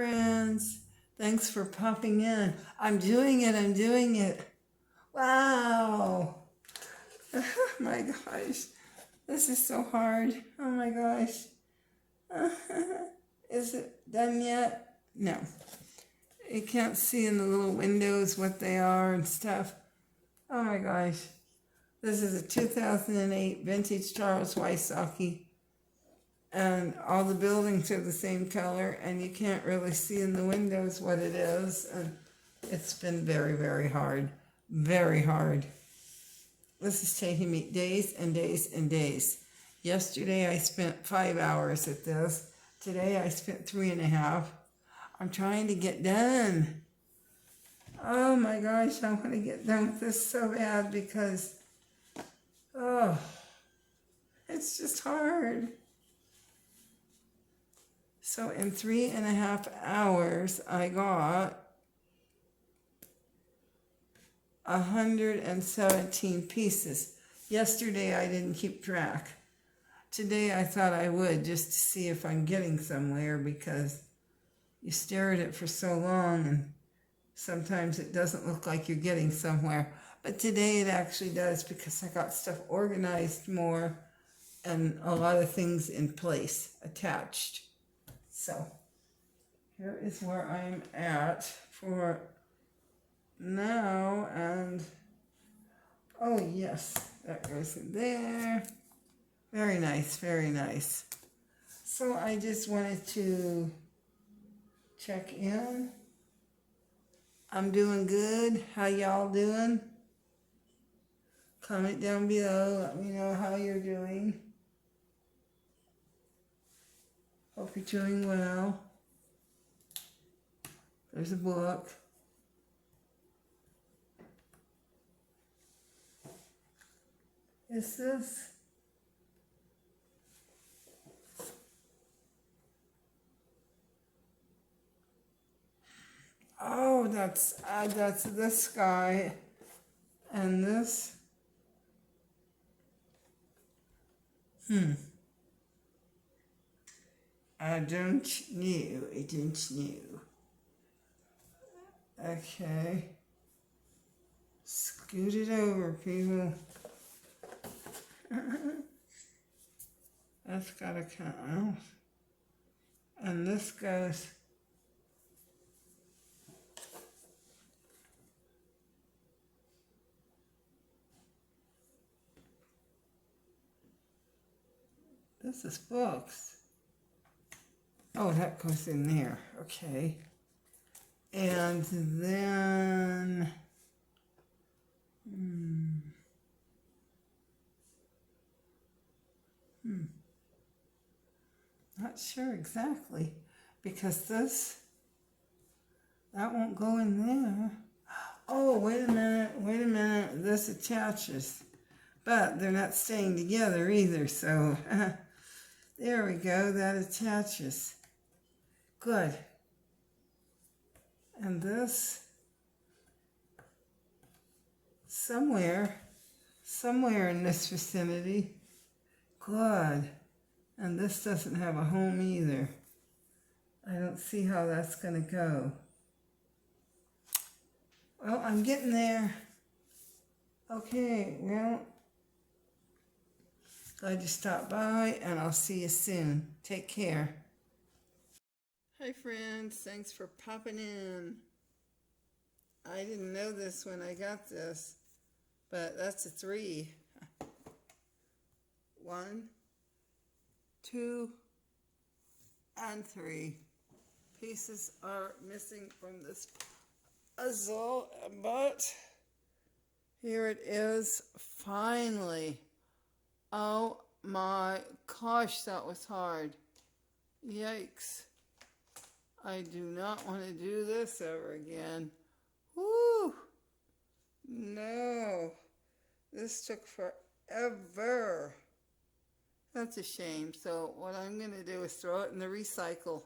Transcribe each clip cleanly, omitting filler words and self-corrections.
Friends, thanks for popping in. I'm doing it. Wow. Oh my gosh. This is so hard. Oh my gosh. Is it done yet? No. You can't see in the little windows what they are and stuff. Oh my gosh. This is a 2008 vintage Charles Wysocki. And all the buildings are the same color, and you can't really see in the windows what it is. And it's been very, very hard. Very hard. This is taking me days and days and days. Yesterday I spent 5 hours at this. Today I spent 3.5. I'm trying to get done. Oh my gosh, I want to get done with this so bad because, it's just hard. So in 3.5 hours, I got 117 pieces. Yesterday, I didn't keep track. Today, I thought I would just to see if I'm getting somewhere because you stare at it for so long and sometimes it doesn't look like you're getting somewhere. But today, it actually does because I got stuff organized more and a lot of things in place, attached. So, here is where I'm at for now, and oh yes, that goes in there. Very nice, very nice. So I just wanted to check in. I'm doing good. How y'all doing? Comment down below. Let me know how you're doing. Hope you're doing well. There's a book. Is this? Oh, that's this guy, and this. I don't know. Okay. Scoot it over, people. That's gotta come out. And this goes. This is books. Oh, that goes in there. Okay. And then, not sure exactly, because that won't go in there. Oh, wait a minute, this attaches. But they're not staying together either, so there we go, that attaches. Good. And this, somewhere in this vicinity. Good. And this doesn't have a home either. I don't see how that's going to go. Well, I'm getting there. Okay, well, glad you stopped by, and I'll see you soon. Take care. Hi, friends. Thanks for popping in. I didn't know this when I got this, but that's a 3. 1, 2, and 3 pieces are missing from this puzzle, but here it is finally. Oh my gosh, that was hard. Yikes. I do not want to do this ever again. Woo! No. This took forever. That's a shame. So what I'm going to do is throw it in the recycle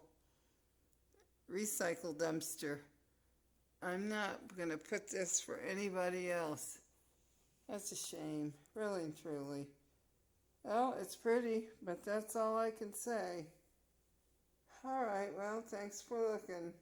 dumpster. I'm not going to put this for anybody else. That's a shame, really and truly. Well, it's pretty, but that's all I can say. All right, well, thanks for looking.